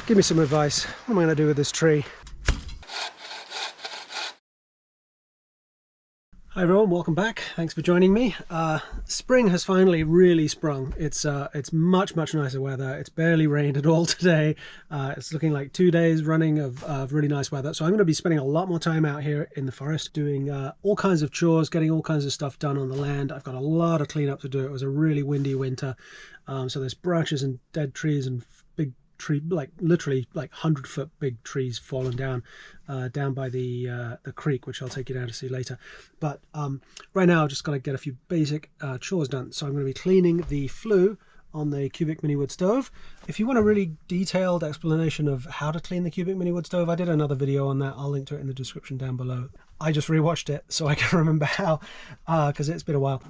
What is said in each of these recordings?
Give me some advice. What am I going to do with this tree? Hi everyone, welcome back. Thanks for joining me. Spring has finally really sprung. It's much nicer weather. It's barely rained at all today. It's looking like 2 days running of really nice weather. So I'm going to be spending a lot more time out here in the forest doing all kinds of chores, getting all kinds of stuff done on the land. I've got a lot of cleanup to do. It was a really windy winter. So there's branches and dead trees and big tree, like literally like 100-foot big trees fallen down down by the creek, which I'll take you down to see later. But right now I've just got to get a few basic chores done. So I'm going to be cleaning the flue on the cubic mini wood stove. If you want a really detailed explanation of how to clean the cubic mini wood stove, I did another video on that. I'll link to it in the description down below. I just rewatched it so I can remember how, because it's been a while.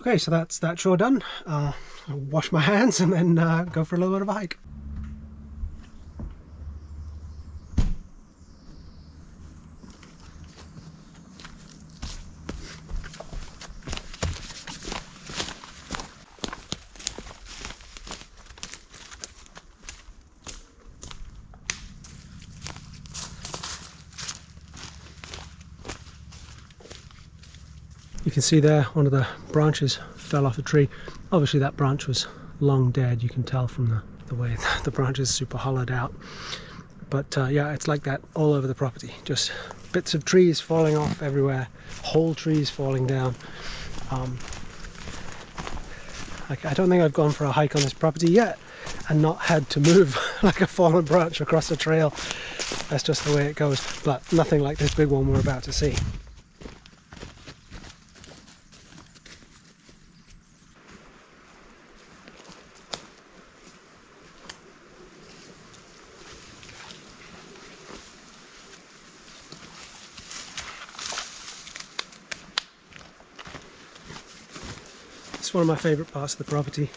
Okay, so that's that chore done. I'll wash my hands and then go for a little bit of a hike. You can see there one of the branches fell off a tree. Obviously that branch was long dead. You can tell from the way the branch is super hollowed out. But yeah, it's like that all over the property. Just bits of trees falling off everywhere, whole trees falling down. I don't think I've gone for a hike on this property yet and not had to move like a fallen branch across a trail. That's just the way it goes, but nothing like this big one we're about to see. It's one of my favourite parts of the property.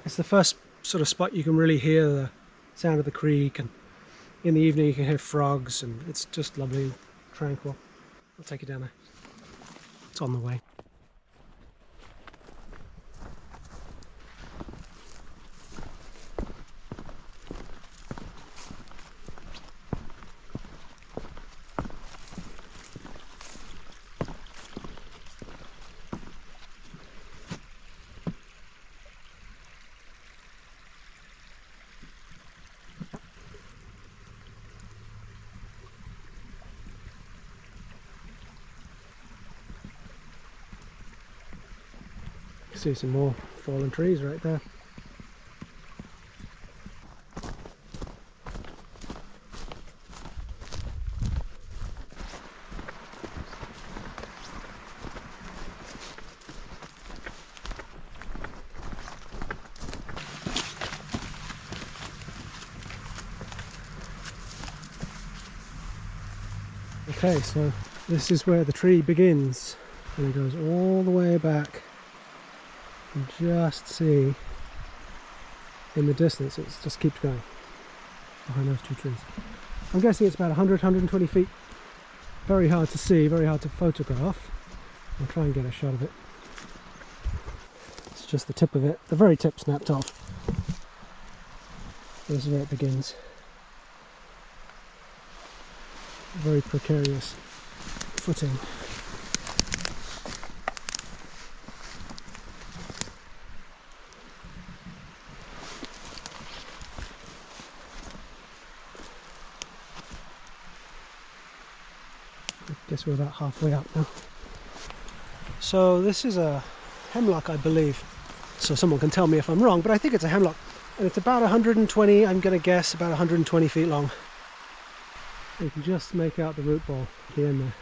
It's the first sort of spot you can really hear the sound of the creek, and in the evening you can hear frogs, and it's just lovely, tranquil. I'll take you down there. It's on the way. See some more fallen trees right there. Okay, so this is where the tree begins, and it goes all the way back. You can just see in the distance, it just keeps going behind those two trees. I'm guessing it's about 100-120 feet. Very hard to see, very hard to photograph. I'll try and get a shot of it. It's just the tip of it, the very tip snapped off. This is where it begins. Very precarious footing. I guess we're about halfway up now. So this is a hemlock, I believe. So someone can tell me if I'm wrong, but I think it's a hemlock. And it's about 120, I'm going to guess, about 120 feet long. You can just make out the root ball at the end there.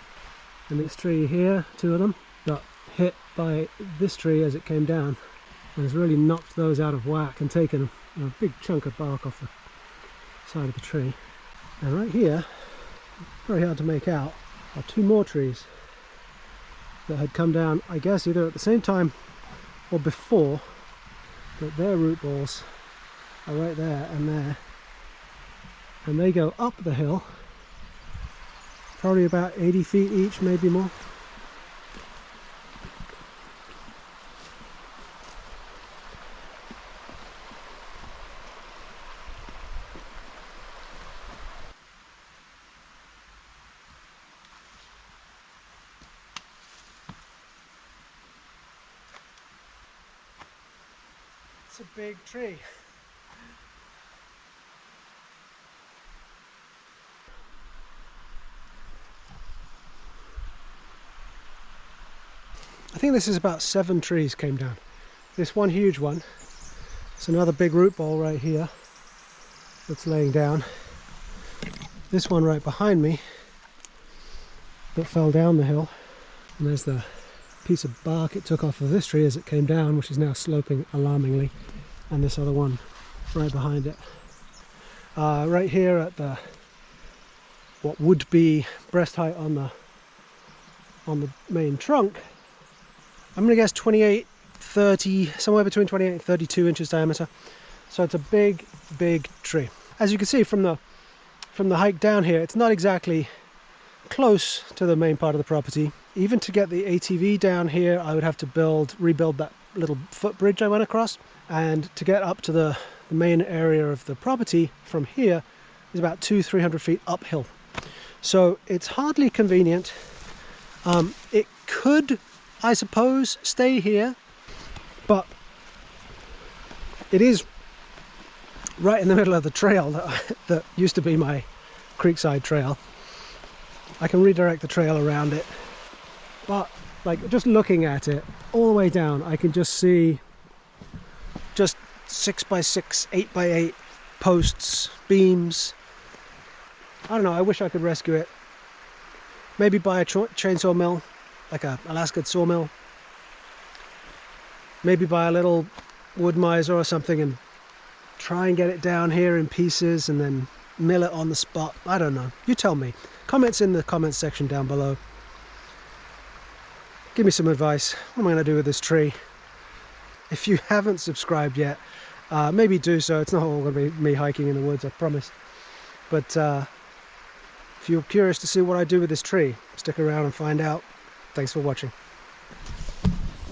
And this tree here, two of them, got hit by this tree as it came down and has really knocked those out of whack and taken a big chunk of bark off the side of the tree. And right here, very hard to make out, are two more trees that had come down, I guess either at the same time or before, but their root balls are right there and there, and they go up the hill, probably about 80 feet each, maybe more. It's a big tree. I think this is about 7 trees came down. This one huge one. It's another big root ball right here that's laying down. This one right behind me that fell down the hill. And there's the piece of bark it took off of this tree as it came down, which is now sloping alarmingly. And this other one right behind it. Right here at the what would be breast height on the main trunk, I'm going to guess 28, 30, somewhere between 28 and 32 inches diameter. So it's a big, big tree. As you can see from the hike down here, it's not exactly close to the main part of the property. Even to get the ATV down here, I would have to rebuild that little footbridge I went across. And to get up to the main area of the property from here is about 200-300 feet uphill. So it's hardly convenient. It could, I suppose, stay here, but it is right in the middle of the trail that used to be my creekside trail. I can redirect the trail around it, but like just looking at it all the way down, I can just see just 6x6, 8x8 posts, beams. I don't know, I wish I could rescue it. Maybe buy a chainsaw mill, like a Alaska sawmill. Maybe buy a little wood miser or something and try and get it down here in pieces and then mill it on the spot. I don't know. You tell me. Comments in the comments section down below. Give me some advice. What am I going to do with this tree? If you haven't subscribed yet, maybe do so. It's not all going to be me hiking in the woods, I promise. But if you're curious to see what I do with this tree, stick around and find out. Thanks for watching.